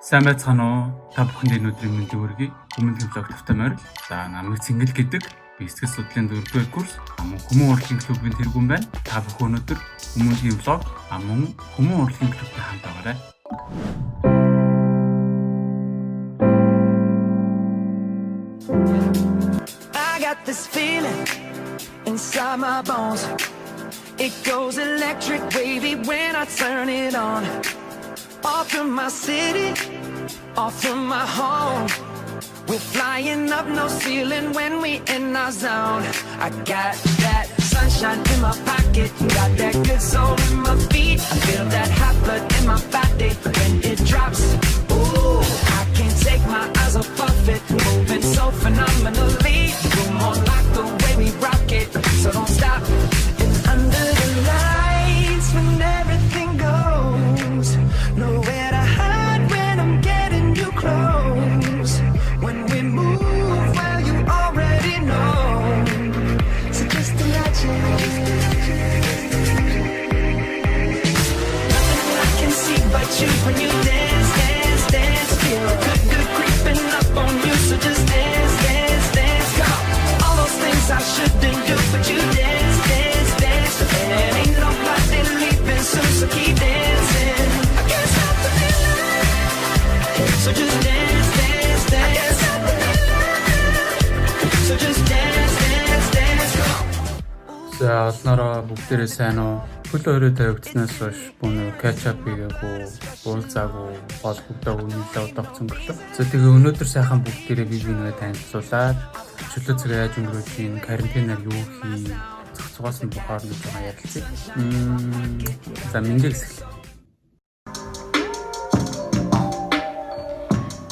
Сайн байцгаана уу? Та бүхэнд энэ өдрийн мэндийг хүргэе. Хүмүүнлэгийн блог тавтамаар. За намайг Цэнгэл гэдэг. Би сэтгэл судлалын 4-р курс Хүмүүн урлагийн клубын тэргүүн байна. Та бүхэн өнөөдөр Хүмүүнлэгийн блог Хүмүүн урлагийн клубтэй хамт байгаарай. I got this feeling inside my bones. It goes electric wavy when I turn it on. Off from my city, off from my home. We're flying up no ceiling when we in our zone. I got that sunshine in my pocket, got that good soul in my feet. I feel that hot blood in my body when it drops. Ooh, I can't take my eyes off of it, moving so phenomenally. You're more like the way we rock it, so don't stop. And under the lights when everything goes, nowhere to hide when I'm getting you close. When we move, well, you already know. So just imagine. Nothing I can see but you when you dance, dance, dance. Feel good creeping up on you. So just dance, dance, dance. Go. All those things I shouldn't do, but you dance, dance, dance. And ain't nobody leaving soon, so keep dancing. I can't stop the feeling. So just dance, dance, dance. I can't stop the feeling. So just dance, dance, dance. Go. За олноороо бүгдээрээ сайн уу? Хөл өрөө тавигдсанаас хойш бүнэ catch up хийгээгүй, уулзаагүй, гол бүгдөө үнэлээ удаа өнгөрлөө. За тэгээ өнөөдөр сайхан бүгдээрээ бие бинээ танилцуулаад чөлөө зэрэг яаж өнгөрөөхийн, карантинаар юу хий, цогцгоос нь бухаар нэг юм ярилцъя. За мингээс эхлэе.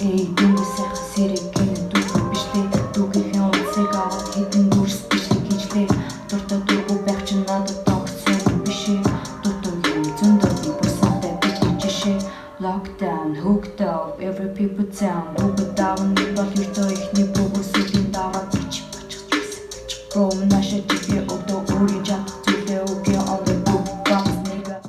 Дүнгийн сайхан сэрэг гэнэ дүүх бишлээ. Дүүгийн онцыг аваад хитэн дүрс бишлэг хийжлээ. Дуртай дүүгүү байх чинь надад донгоцсон бишээ. Дуртай юм зөндөө би бусаатай бичижээ. Lockdown, hooked up, every people down. Бүгд даавн бол юртөө ихний бүгөөсөлийн даваад бичих. Бро наша тебе одо урижат зүйлээ үгүй on the book box nigga.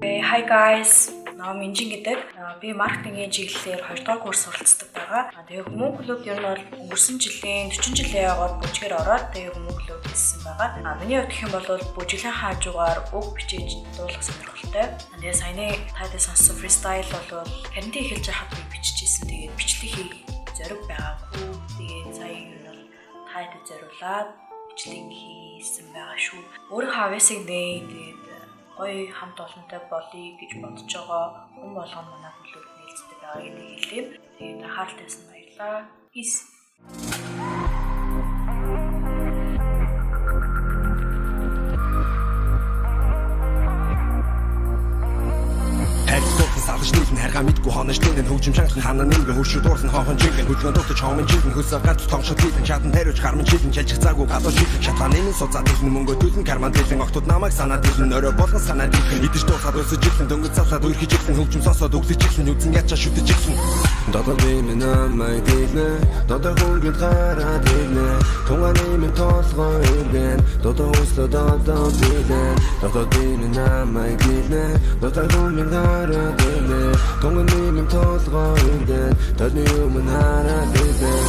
Hi guys. Минжин гэдэг. Би маркетингийн чиглэлээр 2-р курс суралцдаг байгаа. Тэгээ Хүмүүн клуб ер нь бол өнгөрсөн жилийн 40 жилийн яваад бүжгээр ороод тэгээ Хүмүүн клуб хийсэн байгаа. Миний хувьд гэх юм бол бүжиглэн хаажуугаар үг бичиж дуулах сонирхолтой. Тэгээ саяны таатай сонссон фристайл бол карантин эхэлж байхад би биччихсэн. Тэгээд бичлэг хийх зориг байгаагүй. Тэгээд сая ер нь бол таатай зориулаад бичлэг хийсэн байгаа шүү. Өөрөө хавьяасыг нээ тэгээд гоё хамт олонтой болъё гэж бодож байгаа хүн болгон манай клубт нийлцдэг байгаа гэдгийг хэлье. Тэгээд анхааралтайсан баярлалаа. Peace. Салж нийлэн харгаа мэдгүй хонож дэнэн хөгжим шанхан хана нэмгэн хөршүүд уурсан хоохон жингэн хөдгөн дутаж хоомын жингэн хөсөө гарц томшод хийдэн чадан тариуч гармын жингэн чалжих цаагүй гадуур шийдэн шатлаа нэмэн суцаад хэлэн мөнгө төлн карман дэлэн охтууд намайг санаад хэлэн орой болгон санаад хэлэн идэж дуусаад өсөж ихэн дөнгөж залаад үрхэж ихэн хөгжим сонсоод өглөж ихэн үзэн ячаа шүтэж ихэн додор бимэн намайг дэлнэ додор хөнгөд гараад хэлнэ тунгаа нэмэн толгой иргэн додор өслөө додор дэлэн додор бимэн намайг дэлнэ додор хөнгөд гараад Тонго нэмэн толгой иргэн таны өмнө хараад иргэн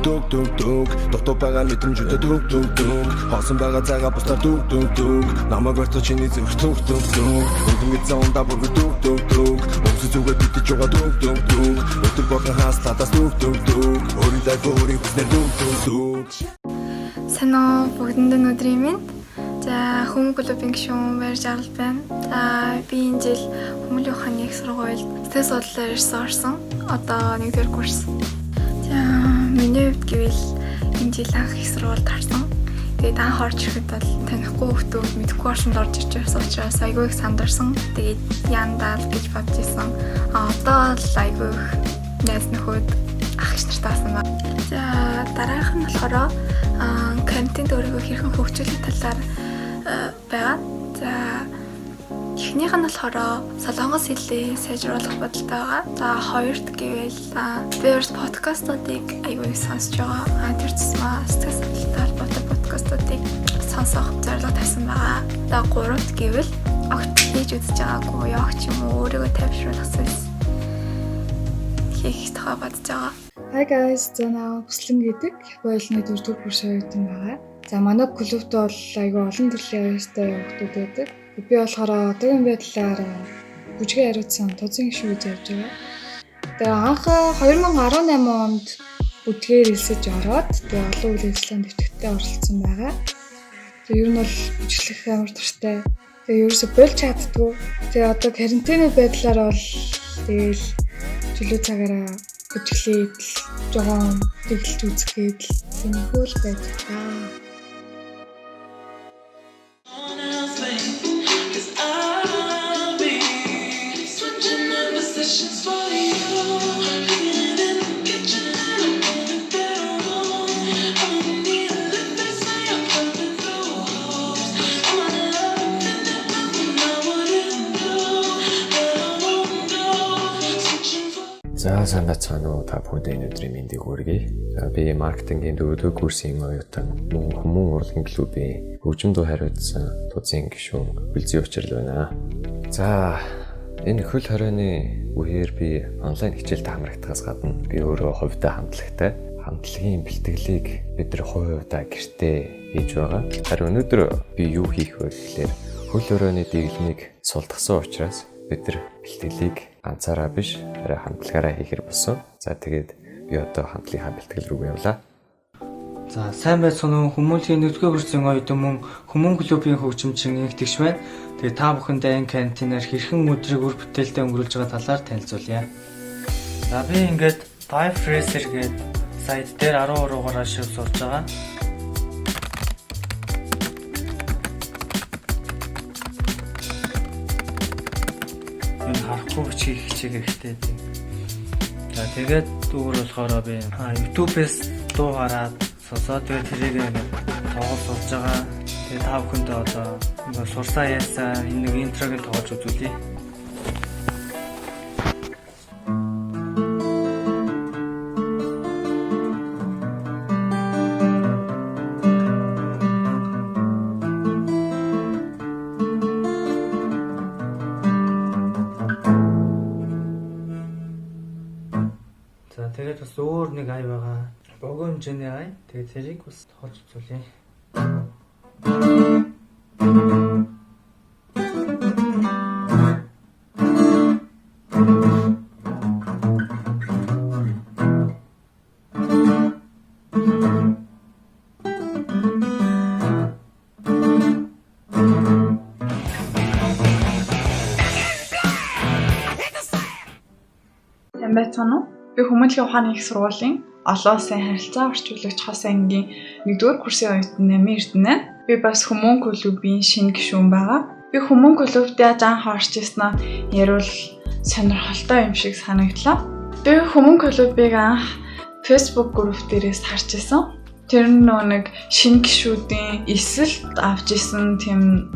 Дүг дүг дүг Дутуу байгаа мэдрэмжүүдээ дүг дүг дүг Хоосон байгаа цагаа бусдаар дүг дүг дүг Намайг барьцаа чиний зүрх дүг дүг дүг Өдөнгөд заундаа бүргэр дүг дүг дүг Өмсө зүгээр битэж байгаа дүг дүг дүг Өдөр болгон хаастадаас дүг дүг дүг Өөрийдөө өөрийг бүснээр дүг дүг дүг Санаа бүгдэндээ өдрийн минь. За Хүмүүн клубын гишүүн Баяр Жаргал байна. За би энэ жил Хүмүүнлэгийн ухааны их сургуульд сэтгэл судлалаар ирсэн орсон. Одоо 1-р курс. За миний хувьд гэвэл энэ жил анх их сургуульд харсан. Тэгээд анх орж ирэхэд бол танихгүй хүмүүс мэдэхгүй орчинд орж ирж байсан учраас айгүй их сандарсан. Тэгээд яндаа л гэж бодож исэн. Одоо л айгүй их найз нөхөд ах ич нартай асан ба. За дараах нь болохоор карантинд өөрийгөө хэрхэн хөгжүүлэх талаар байгаа. За эхнийх нь болохоор солонгос хэлээ сайжруулах бодолтой байгаа. За хоёрт гэвэл би өөрс подкастуудыг аягүй сонсож байгаа. Тэр тусмаа сэтгэл судлалтай холбоотой подкастуудыг сонсох зорилго тавьсан байгаа. За гуравт гэвэл огт хийж үзэж байгаагүй яг ч юм уу өөрийгөө тайвшруулах зүйлс хийх тухай бодож байгаа. Hi guys, зэнаа Хүслэн гэдэг Японы 4-р курс оюутан байгаа. За манай клубт бол айгүй олон төрлийн оюутан явагдууд байдаг. Би болохоор одоогийн байдлаар бүжгийн хариуцсан тузын гишүүн гэж явж байгаа. Тэгээ анх 2018 онд бүжгээр элсэж ороод тэгээ олон үйл ажиллагаанд дэвтэгтээ оролцсон байгаа. Тэгээ ер нь бол бүжиглэх амар дуртай. Тэгээ ерөөсө болж чаддгүй. Тэгээ одоо карантины байдлаар бол тэгээл чөлөө цагаараа бүжиглээд жоохон тэгэлж үзгээд тийм хөл байдаг даа. За сайн бацгаана уу та бүхэнд өнөөдрийн мэндийг хүргэе. За би маркетингийн 4-р курсын оюутан Хүмүүн урлагийн клубын хөгжмөд хариуцсан тузын гишүүн Үлзий Учрал байна. За энэ хөл хорионы үеэр би онлайн хичээлд хамрагдахаас гадна би өөрөө хувьдаа хамтлагийн бэлтгэлийг бид нар хувьдаа гэртээ хийж байгаа. Харин өнөөдөр би юу хийх вэ гэхээр хөл хорионы дэглэмийг сулдгасан учраас бид нар бэлтгэлийг ганцаараа биш арай хамтлагаараа хийхэр болсон. За тэгээд би одоо хамтлагийнхаа бэлтгэл рүү явлаа. За сайн байцгаана уу. Хүмүүнлэгийн 4-р курсын оюутан мөн Хүмүүн клубын хөгжимчин Игтгэж байна. Тэгээд та бүхэндээ энэ кантинаар хэрхэн өдрийг үр бүтээлтэй өнгөрүүлж байгаа талаар танилцуулъя. За би ингээд Five Fraser гэдэг сайт дээр 13 дугаар шив сурж байгаа. Энэ харахгүй бичих хичээг хэрэгтэй. За тэгээд өөр болохоор би YouTube-ээс дуу хараад сонсоод тэгээд тэрийг тоглож сурж байгаа. Тэгээд та бүхэндээ одоо сурсаа яасан энэ нэг интрог нь тоглож үзүүлье. За тэгээд бас өөр нэг ай байгаа. Богино хэмжээний ай. Тэгээд тэрийг бас тоолж үзүүлье. Сайн байцгаана уу? Би Хүмүүнлэгийн ухааны их сургуулийн олон улсын харилцаа орчуулагч хос ангийн 1-р курсын оюутан Нами Эрдэнэ. Би бас Хүмүүн клубын шинэ гишүүн байгаа. Би Хүмүүн клубт яаж анх орж ирснаа яривал сонирхолтой юм шиг санагдлаа. Би Хүмүүн клубыг анх Facebook групп дээрээс харж ирсэн. Тэр нэг шинэ гишүүдийн эсэлт авч исэн тийм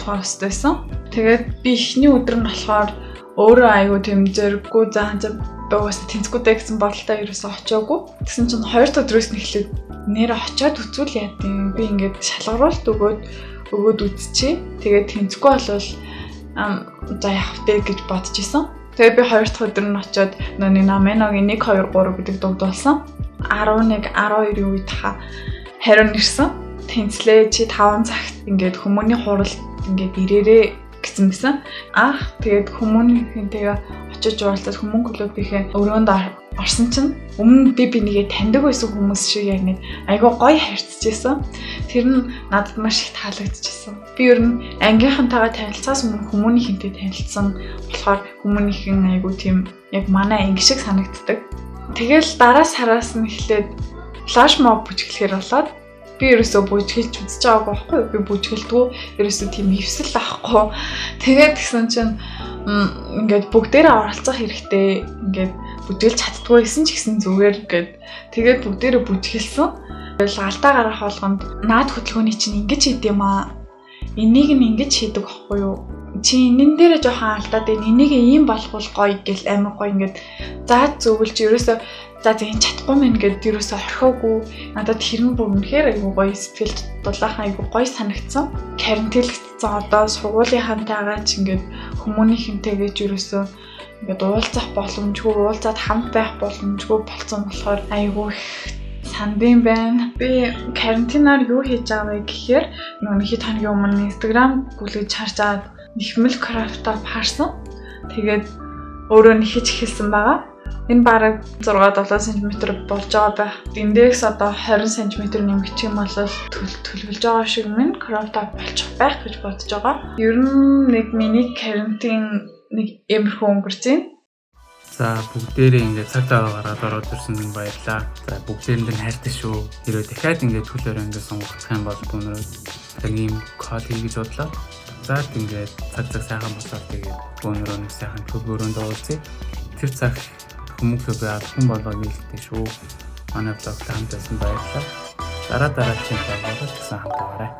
пост байсан. Тэгээд би эхний өдөр нь болохоор өөрөө айгүй тийм зэрэггүй заан байгаас тэнцгүүдэй гэсэн бодолтой ерөөсөө очиагүй. Тэгсэн чинь 2 дахь өдрөөс нь эхлээд нэр очиод үзүүл яа гэв. Би ингээд шалгаруулт өгөөд үзчихье. Тэгээд тэнцгүй болвол за явах вэ гэж бодож исэн. Тэгээд би 2 дахь өдөр нь очиод нөөний Наменогийн 1 2 3 гэдэг дуудуулсан. 11 12-ийн үед хариу нэрсэн. Тэнцлээ чи 5 цагт ингээд хүмүүний хуралд ингээд ирээрээ гэсэн мэсэн. Тэгээд хүмүүнийхэнтэйгээ очиж уулзаад Хүмүүн клубийнхээ өрөөнд орсон чинь өмнө би нэгээ таньдаг байсан хүмүүс шиг яг нэг айгүй гоё харьцажсэн. Тэр нь надад маш их таалагдчихсан. Би ер нь ангийнхантайгаа танилцаас өмнө хүмүүнийхэнтэй танилцсан болохоор хүмүүнийхэн айгүй тийм яг манай анги шиг санагддаг. Тэгэл дараа сараас нь эхлээд флаш моб бүжиглэхээр болоод би ерөөсөө бүжгэлж үзэж байгаагүй байхгүй. Би бүжгэлдэггүй. Ерөөсөө тийм хөвсөл авахгүй. Тэгээд гисэн чинь ингээд бүгдээрээ оролцох хэрэгтэй. Ингээд бүжгэлж чаддгүй гэсэн ч гэсэн зүгээр ингээд тэгээд бүгдээрээ бүжгэлсэн. Алдаа гарах болгонд наад хөдөлгөөний чинь ингэж хийд юм аа. Энийг нь ингэж хийдэг байхгүй юу чи энэ дээр жоохон алдаад байна. Энийг ийм болгох гоё гэл амар гоё ингээд зааж зөвлөж ерөөсөө за тийм чадахгүй мэн гэд ерөөсөө орхиогүй. Надад хэрэн бүр үнэхээр айгүй гоё сэтгэлд дулаахан айгүй гоё санагдсан. Карантинлэгдсэн одоо сургуулийнхантайгаа ч ингээд хүмүүнийхэнтэйгээ ч ерөөсөө ингээд уулзах боломжгүй, уулзаад хамт байх боломжгүй болсон болохоор айгүй сандин байна. Би карантинаар юу хийж байгаа вэ гэхээр нэг хэд хоногийн өмнө Instagram гүлгэж харж аваад нэхмэл крафтаар харсан. Тэгээд өөрөө нэхэж эхэлсэн байгаа. Энэ бараг 6-7 см болж байгаа байх. Эндээс одоо 20 см нэмэгдэх юм бол төлөвлөж байгаа шиг минь крафтаар болчих байх гэж бодож байгаа. Ер нь нэг миний карантин нэг эмэрхүү өнгөрцөн. За бүгдээрээ ингээд цаг таваа гаргаад ороод ирсэн юм баярлаа. За бүгдээрэнд нь хайртай шүү. Хэрвээ дахиад ингээд төлөөрөө ингээд сонгох юм бол өнөөдөр ийм код хийж бодлоо. За ингээд цаг сайхан болоод тэгээд өнөөдөр нэг сайхан клуб өрөөндөө уулзъя. Тэр цаг хүмүүст хүн болгоо нээлттэй шүү. Манай блогт хамт байсан баярлалаа. Дараагийн блогоор ч гэсэн хамт байгаарай.